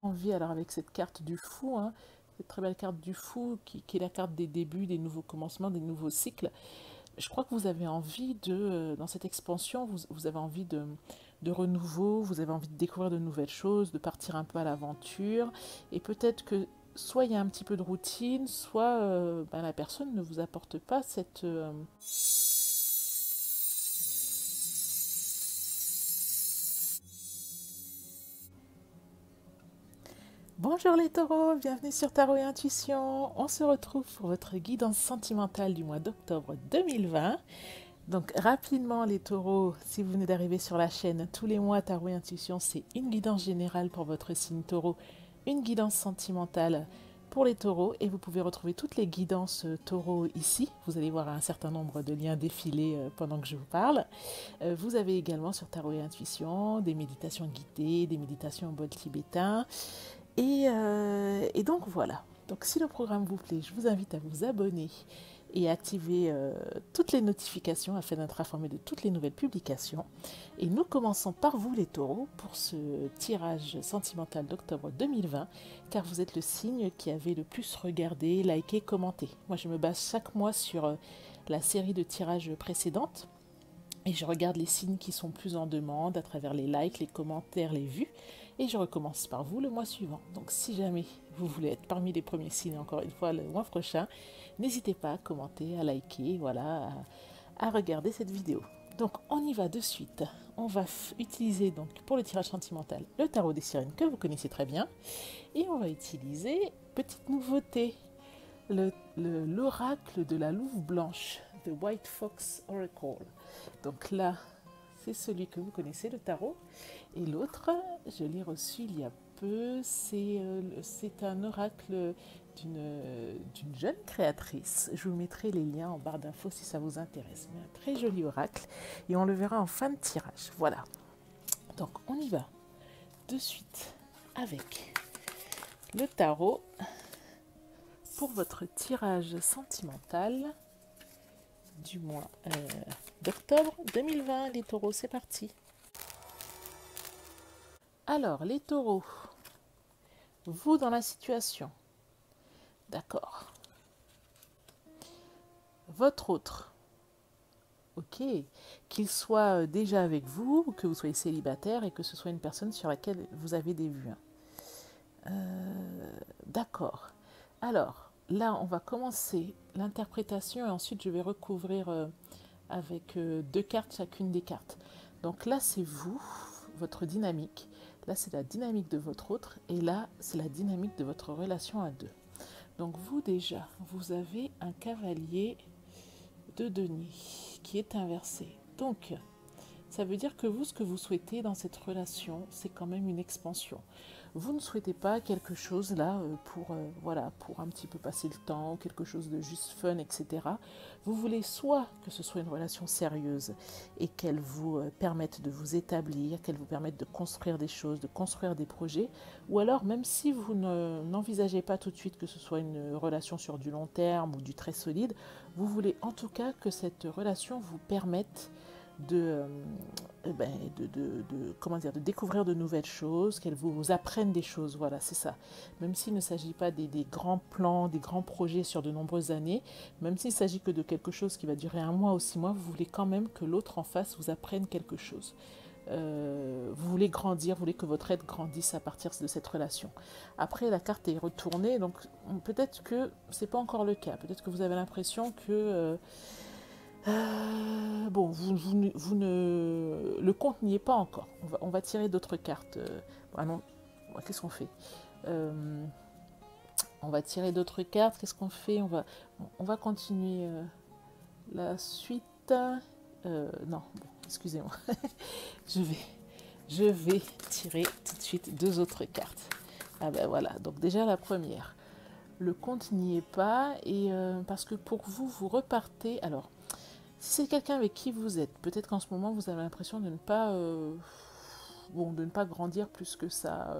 envie, alors avec cette carte du fou, hein, cette très belle carte du fou qui est la carte des débuts, des nouveaux commencements, des nouveaux cycles, je crois que vous avez envie dans cette expansion, vous avez envie de renouveau, vous avez envie de découvrir de nouvelles choses, de partir un peu à l'aventure, et peut-être que soit il y a un petit peu de routine, soit la personne ne vous apporte pas cette. Bonjour les taureaux, bienvenue sur Tarot et Intuition. On se retrouve pour votre guidance sentimentale du mois d'octobre 2020. Donc rapidement les taureaux, si vous venez d'arriver sur la chaîne, tous les mois Tarot et Intuition, c'est une guidance générale pour votre signe taureau, une guidance sentimentale pour les taureaux, et vous pouvez retrouver toutes les guidances taureaux ici. Vous allez voir un certain nombre de liens défiler pendant que je vous parle. Vous avez également sur Tarot et Intuition des méditations guidées, des méditations au bol tibétain. Et donc voilà. Donc si le programme vous plaît, je vous invite à vous abonner et à activer toutes les notifications afin d'être informé de toutes les nouvelles publications. Et nous commençons par vous les taureaux pour ce tirage sentimental d'octobre 2020, car vous êtes le signe qui avait le plus regardé, liké, commenté. Moi je me base chaque mois sur la série de tirages précédentes. Et je regarde les signes qui sont plus en demande à travers les likes, les commentaires, les vues. Et je recommence par vous le mois suivant. Donc si jamais vous voulez être parmi les premiers signes, encore une fois, le mois prochain, n'hésitez pas à commenter, à liker, voilà, à regarder cette vidéo. Donc on y va de suite. On va utiliser donc pour le tirage sentimental le tarot des sirènes que vous connaissez très bien. Et on va utiliser, petite nouveauté, l'oracle de la louve blanche, The White Fox Oracle. Donc là, c'est celui que vous connaissez, le tarot. Et l'autre, je l'ai reçu il y a peu, c'est un oracle d'une jeune créatrice. Je vous mettrai les liens en barre d'infos si ça vous intéresse. Mais un très joli oracle, et on le verra en fin de tirage. Voilà. Donc on y va de suite avec le tarot pour votre tirage sentimental du mois d'octobre 2020. Les taureaux, c'est parti. Alors, les taureaux, vous dans la situation, d'accord. Votre autre, ok, qu'il soit déjà avec vous, ou que vous soyez célibataire et que ce soit une personne sur laquelle vous avez des vues. D'accord. Alors, là, on va commencer l'interprétation et ensuite je vais recouvrir avec deux cartes, chacune des cartes. Donc là, c'est vous, votre dynamique. Là, c'est la dynamique de votre autre. Et là, c'est la dynamique de votre relation à deux. Donc vous, déjà, vous avez un cavalier de denier qui est inversé. Donc, ça veut dire que vous, ce que vous souhaitez dans cette relation, c'est quand même une expansion. Vous ne souhaitez pas quelque chose là pour un petit peu passer le temps, quelque chose de juste fun, etc. Vous voulez soit que ce soit une relation sérieuse et qu'elle vous permette de vous établir, qu'elle vous permette de construire des choses, de construire des projets, ou alors même si vous n'envisagez pas tout de suite que ce soit une relation sur du long terme ou du très solide, vous voulez en tout cas que cette relation vous permette comment dire, de découvrir de nouvelles choses, qu'elles vous apprennent des choses, voilà, c'est ça. Même s'il ne s'agit pas des grands plans, des grands projets sur de nombreuses années, même s'il s'agit que de quelque chose qui va durer 1 mois ou 6 mois, vous voulez quand même que l'autre en face vous apprenne quelque chose. Vous voulez grandir, vous voulez que votre être grandisse à partir de cette relation. Après, la carte est retournée, donc peut-être que c'est pas encore le cas. Peut-être que vous avez l'impression que bon, le compte n'y est pas encore. On va tirer d'autres cartes. Ah non, qu'est-ce qu'on fait? On va tirer d'autres cartes. Qu'est-ce qu'on fait? On va continuer la suite. Non, bon, excusez-moi. je, vais, je vais tirer tout de suite 2 autres cartes. Ah ben voilà, donc déjà la première. Le compte n'y est pas, et parce que pour vous, vous repartez. Alors, si c'est quelqu'un avec qui vous êtes, peut-être qu'en ce moment vous avez l'impression de ne pas, de ne pas grandir plus que ça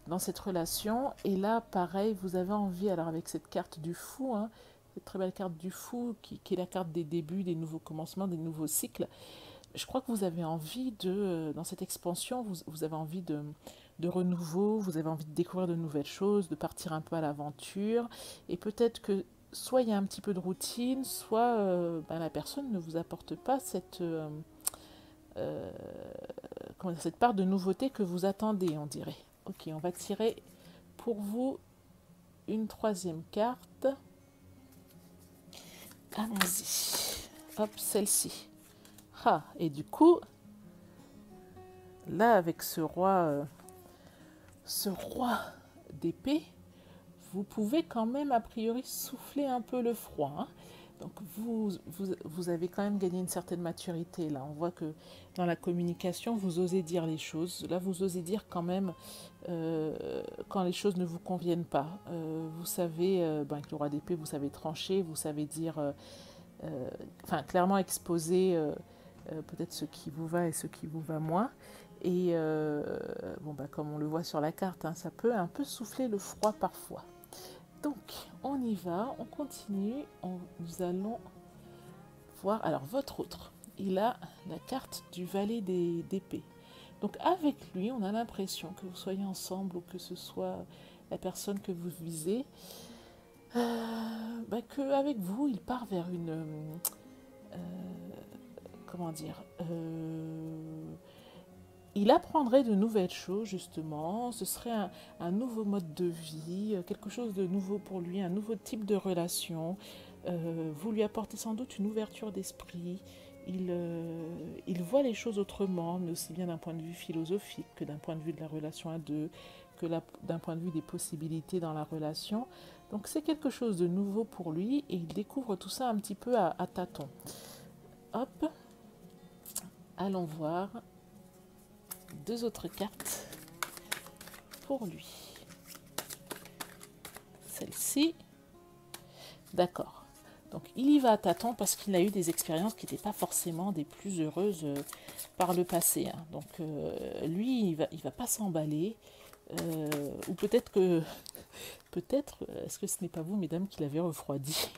dans cette relation. Et là, pareil, vous avez envie, alors avec cette carte du fou, hein, cette très belle carte du fou qui est la carte des débuts, des nouveaux commencements, des nouveaux cycles. Je crois que vous avez envie dans cette expansion, vous avez envie de de renouveau, vous avez envie de découvrir de nouvelles choses, de partir un peu à l'aventure. Et peut-être que soit il y a un petit peu de routine, soit la personne ne vous apporte pas euh, cette part de nouveauté que vous attendez, on dirait. Ok, on va tirer pour vous une troisième carte. Allons-y. Hop, celle-ci. Ah, et du coup, là, avec ce roi d'épée, vous pouvez quand même, a priori, souffler un peu le froid. Hein. Donc, vous avez quand même gagné une certaine maturité. Là, on voit que dans la communication, vous osez dire les choses. Là, vous osez dire quand même quand les choses ne vous conviennent pas. Vous savez, avec le roi d'épée, vous savez trancher, vous savez dire, clairement exposer peut-être ce qui vous va et ce qui vous va moins. Et comme on le voit sur la carte, hein, ça peut un peu souffler le froid parfois. Donc, on y va, on continue, nous allons voir. Alors, votre autre, il a la carte du valet d'épée. Donc, avec lui, on a l'impression que vous soyez ensemble ou que ce soit la personne que vous visez, qu'avec vous, il part vers une... comment dire il apprendrait de nouvelles choses, justement. Ce serait un nouveau mode de vie, quelque chose de nouveau pour lui, un nouveau type de relation. Vous lui apportez sans doute une ouverture d'esprit. Il voit les choses autrement, mais aussi bien d'un point de vue philosophique que d'un point de vue de la relation à deux, que d'un point de vue des possibilités dans la relation. Donc c'est quelque chose de nouveau pour lui et il découvre tout ça un petit peu à tâtons. Hop, allons voir deux autres cartes pour lui. Celle-ci. D'accord. Donc il y va à tâtons parce qu'il a eu des expériences qui n'étaient pas forcément des plus heureuses par le passé. Hein. Donc lui, il va pas s'emballer. Ou peut-être que... Peut-être, est-ce que ce n'est pas vous, mesdames, qui l'avez refroidi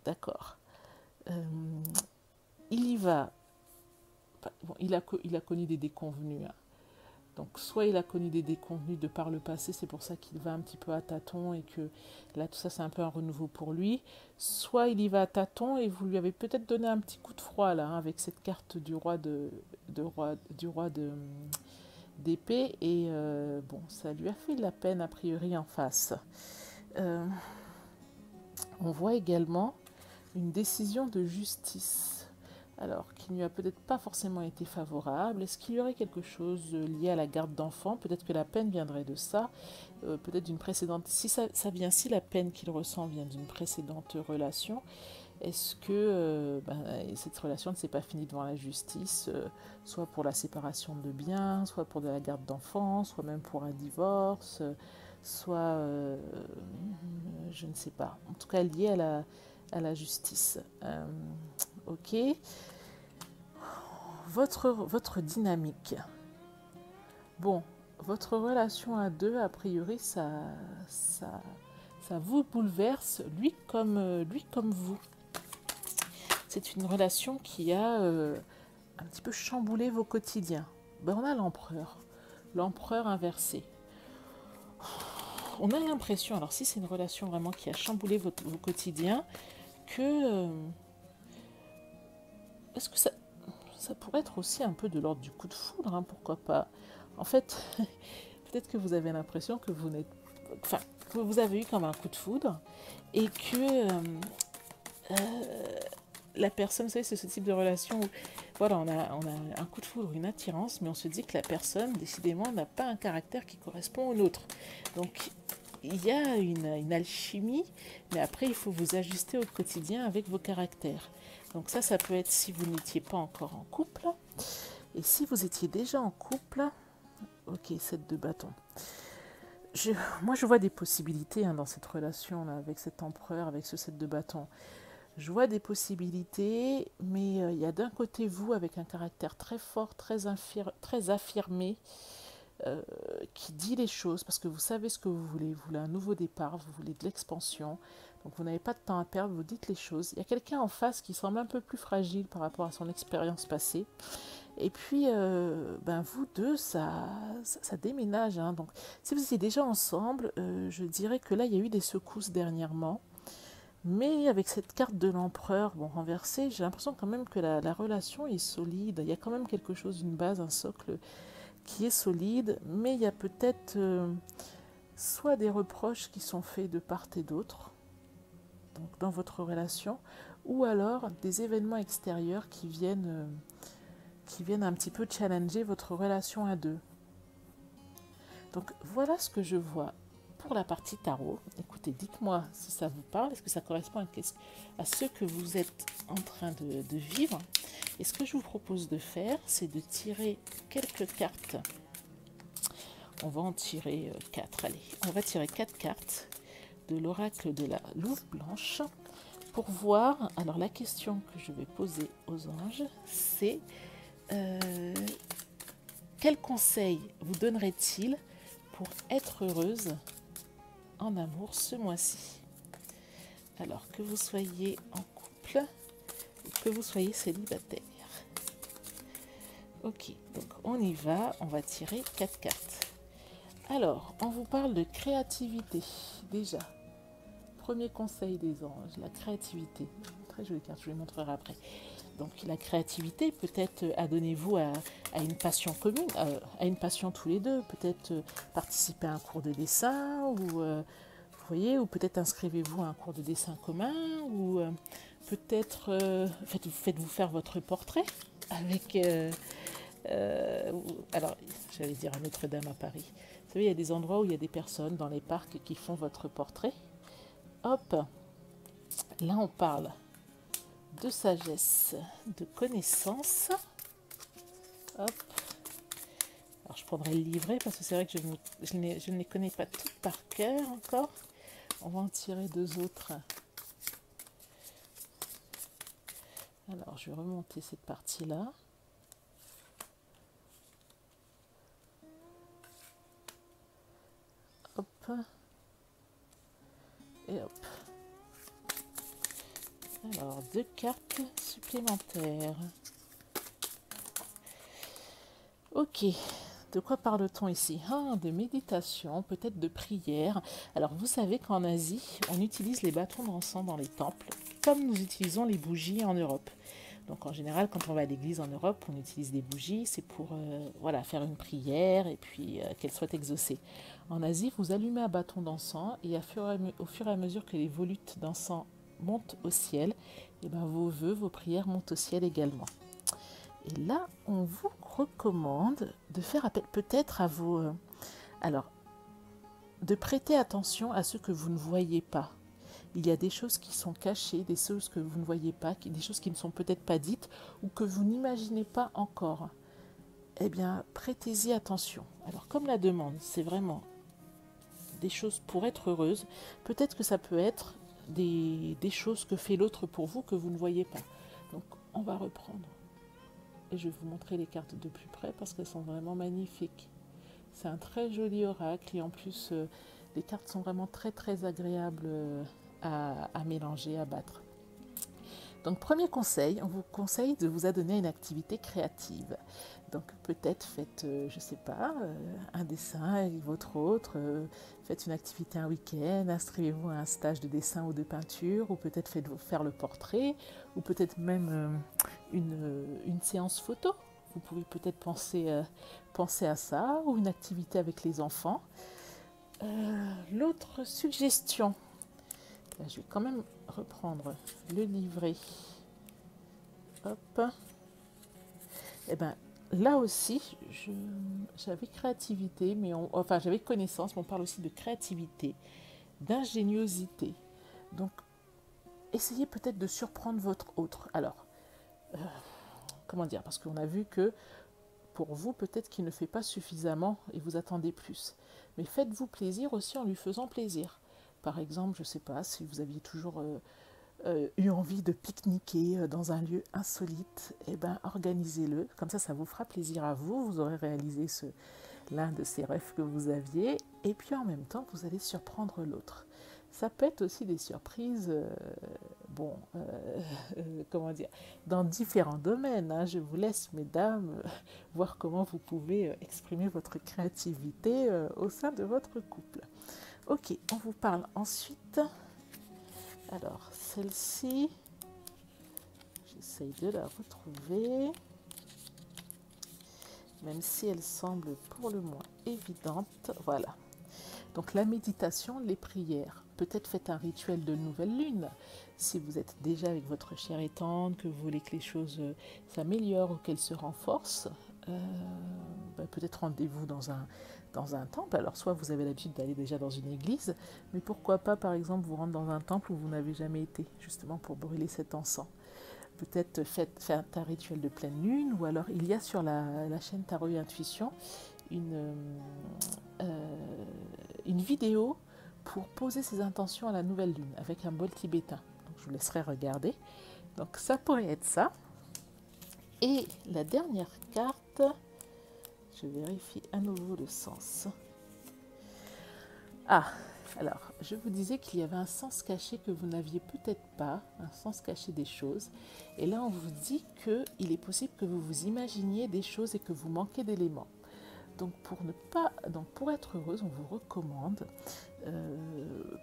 D'accord. Il y va... Bon, il a connu des déconvenus. Hein. Donc, soit il a connu des déconvenus de par le passé, c'est pour ça qu'il va un petit peu à tâtons et que là, tout ça, c'est un peu un renouveau pour lui. Soit il y va à tâtons et vous lui avez peut-être donné un petit coup de froid, là, hein, avec cette carte du roi d'épée. Et ça lui a fait de la peine, a priori, en face. On voit également une décision de justice. Alors, qui ne lui a peut-être pas forcément été favorable. Est-ce qu'il y aurait quelque chose lié à la garde d'enfants? Peut-être que la peine viendrait de ça, peut-être d'une précédente... Si la peine qu'il ressent vient d'une précédente relation, est-ce que cette relation ne s'est pas finie devant la justice, soit pour la séparation de biens, soit pour de la garde d'enfants, soit même pour un divorce, soit... je ne sais pas. En tout cas, lié à la justice. Ok. Votre dynamique. Bon, votre relation à deux, a priori, ça vous bouleverse, lui comme vous. C'est une relation qui a un petit peu chamboulé vos quotidiens. On a l'empereur inversé. On a l'impression, alors si c'est une relation vraiment qui a chamboulé vos quotidiens, que... est-ce que ça pourrait être aussi un peu de l'ordre du coup de foudre, hein, pourquoi pas. En fait, peut-être que vous avez l'impression que que vous avez eu comme un coup de foudre et que la personne, vous savez, c'est ce type de relation où voilà, on a un coup de foudre, une attirance, mais on se dit que la personne, décidément, n'a pas un caractère qui correspond au nôtre. Donc, il y a une alchimie, mais après, il faut vous ajuster au quotidien avec vos caractères. Donc ça peut être si vous n'étiez pas encore en couple. Et si vous étiez déjà en couple, ok, 7 de bâton. Moi, je vois des possibilités dans cette relation-là, avec cet empereur, avec ce 7 de bâton. Je vois des possibilités, mais il y a d'un côté vous, avec un caractère très fort, très affirmé, qui dit les choses, parce que vous savez ce que vous voulez un nouveau départ, vous voulez de l'expansion, donc vous n'avez pas de temps à perdre, vous dites les choses. Il y a quelqu'un en face qui semble un peu plus fragile par rapport à son expérience passée, Et puis, vous deux, ça déménage, hein. Donc, si vous étiez déjà ensemble, je dirais que là, il y a eu des secousses dernièrement. Mais avec cette carte de l'empereur, bon, renversée, j'ai l'impression quand même que la relation est solide. Il y a quand même quelque chose, une base, un socle qui est solide. Mais il y a peut-être soit des reproches qui sont faits de part et d'autre, donc dans votre relation, ou alors des événements extérieurs qui viennent un petit peu challenger votre relation à deux. Donc voilà ce que je vois pour la partie tarot. Écoutez, dites-moi si ça vous parle, est-ce que ça correspond à ce que vous êtes en train de vivre. Et ce que je vous propose de faire, c'est de tirer quelques cartes. On va en tirer 4. Allez, on va tirer 4 cartes de l'oracle de la louve blanche pour voir. Alors la question que je vais poser aux anges, c'est quel conseil vous donnerait-il pour être heureuse en amour ce mois-ci? Alors que vous soyez en couple ou que vous soyez célibataire. Ok, donc on y va, on va tirer 4 cartes. Alors, on vous parle de créativité, déjà. Premier conseil des anges, la créativité. Très jolie carte, je vous les montrerai après. Donc la créativité, peut-être adonnez-vous à une passion commune, à une passion tous les deux. Peut-être participer à un cours de dessin, ou vous voyez, ou peut-être inscrivez-vous à un cours de dessin commun, ou peut-être faites-vous faire votre portrait avec... alors, j'allais dire à Notre-Dame à Paris. Vous savez, il y a des endroits où il y a des personnes dans les parcs qui font votre portrait. Hop, là on parle de sagesse, de connaissance. Hop. Alors je prendrai le livret parce que c'est vrai que je ne les connais pas toutes par cœur encore. On va en tirer 2 autres. Alors je vais remonter cette partie-là. Hop. Et hop. Alors 2 cartes supplémentaires. Ok, de quoi parle-t-on ici? De méditation, peut-être de prière. Alors vous savez qu'en Asie, on utilise les bâtons d'encens dans les temples, comme nous utilisons les bougies en Europe. Donc en général, quand on va à l'église en Europe, on utilise des bougies, c'est pour faire une prière et puis qu'elle soit exaucée. En Asie, vous allumez un bâton d'encens et au fur et à mesure que les volutes d'encens montent au ciel, et vos vœux, vos prières montent au ciel également. Et là, on vous recommande de faire appel peut-être à vos... alors, de prêter attention à ce que vous ne voyez pas. Il y a des choses qui sont cachées, des choses que vous ne voyez pas, des choses qui ne sont peut-être pas dites ou que vous n'imaginez pas encore. Eh bien, prêtez-y attention. Alors, comme la demande, c'est vraiment des choses pour être heureuse, peut-être que ça peut être des choses que fait l'autre pour vous que vous ne voyez pas. Donc, on va reprendre. Et je vais vous montrer les cartes de plus près parce qu'elles sont vraiment magnifiques. C'est un très joli oracle et en plus, les cartes sont vraiment très très agréables à mélanger, à battre. Donc premier conseil, on vous conseille de vous adonner à une activité créative. Donc peut-être faites, je ne sais pas, un dessin avec votre autre, faites une activité un week-end, inscrivez-vous à un stage de dessin ou de peinture, ou peut-être faites-vous faire le portrait, ou peut-être même une séance photo. Vous pouvez peut-être penser à ça, ou une activité avec les enfants. L'autre suggestion, là, je vais quand même reprendre le livret. Hop. Et là aussi, j'avais créativité, j'avais connaissance, mais on parle aussi de créativité, d'ingéniosité. Donc, essayez peut-être de surprendre votre autre. Alors, comment dire? Parce qu'on a vu que pour vous, peut-être qu'il ne fait pas suffisamment et vous attendez plus. Mais faites-vous plaisir aussi en lui faisant plaisir. Par exemple, je ne sais pas, si vous aviez toujours eu envie de pique-niquer dans un lieu insolite, organisez-le. Comme ça vous fera plaisir à vous. Vous aurez réalisé l'un de ces rêves que vous aviez. Et puis en même temps, vous allez surprendre l'autre. Ça peut être aussi des surprises bon, comment dire, dans différents domaines, hein. Je vous laisse, mesdames, voir comment vous pouvez exprimer votre créativité au sein de votre couple. Ok, on vous parle ensuite. Alors, celle-ci, j'essaye de la retrouver, même si elle semble pour le moins évidente. Voilà. Donc la méditation, les prières. Peut-être faites un rituel de nouvelle lune. Si vous êtes déjà avec votre chère et tendre, que vous voulez que les choses s'améliorent ou qu'elles se renforcent, peut-être rendez-vous dans un temple. Alors soit vous avez l'habitude d'aller déjà dans une église, mais pourquoi pas par exemple vous rendre dans un temple où vous n'avez jamais été, justement pour brûler cet encens. Peut-être faites un rituel de pleine lune, ou alors il y a sur la chaîne Tarot et Intuition une vidéo pour poser ses intentions à la nouvelle lune avec un bol tibétain. Donc, je vous laisserai regarder. Donc ça pourrait être ça. Et la dernière carte, je vérifie à nouveau le sens. Ah, alors, je vous disais qu'il y avait un sens caché que vous n'aviez peut-être pas, un sens caché des choses. Et là, on vous dit qu'il est possible que vous vous imaginiez des choses et que vous manquez d'éléments. Donc pour être heureuse, on vous recommande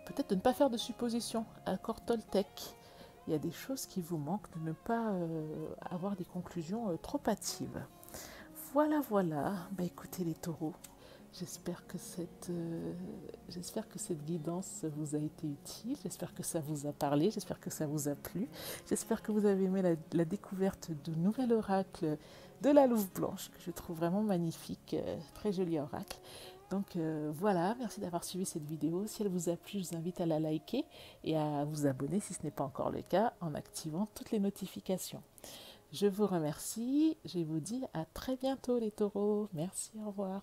peut-être de ne pas faire de suppositions. Accord Toltec. Il y a des choses qui vous manquent, de ne pas avoir des conclusions trop hâtives. Voilà. Écoutez les taureaux, j'espère que cette guidance vous a été utile, j'espère que ça vous a parlé, j'espère que ça vous a plu, j'espère que vous avez aimé la découverte de nouvel oracle de la Louve Blanche, que je trouve vraiment magnifique, très joli oracle. Donc voilà, merci d'avoir suivi cette vidéo. Si elle vous a plu, je vous invite à la liker et à vous abonner si ce n'est pas encore le cas en activant toutes les notifications. Je vous remercie, je vous dis à très bientôt les taureaux. Merci, au revoir.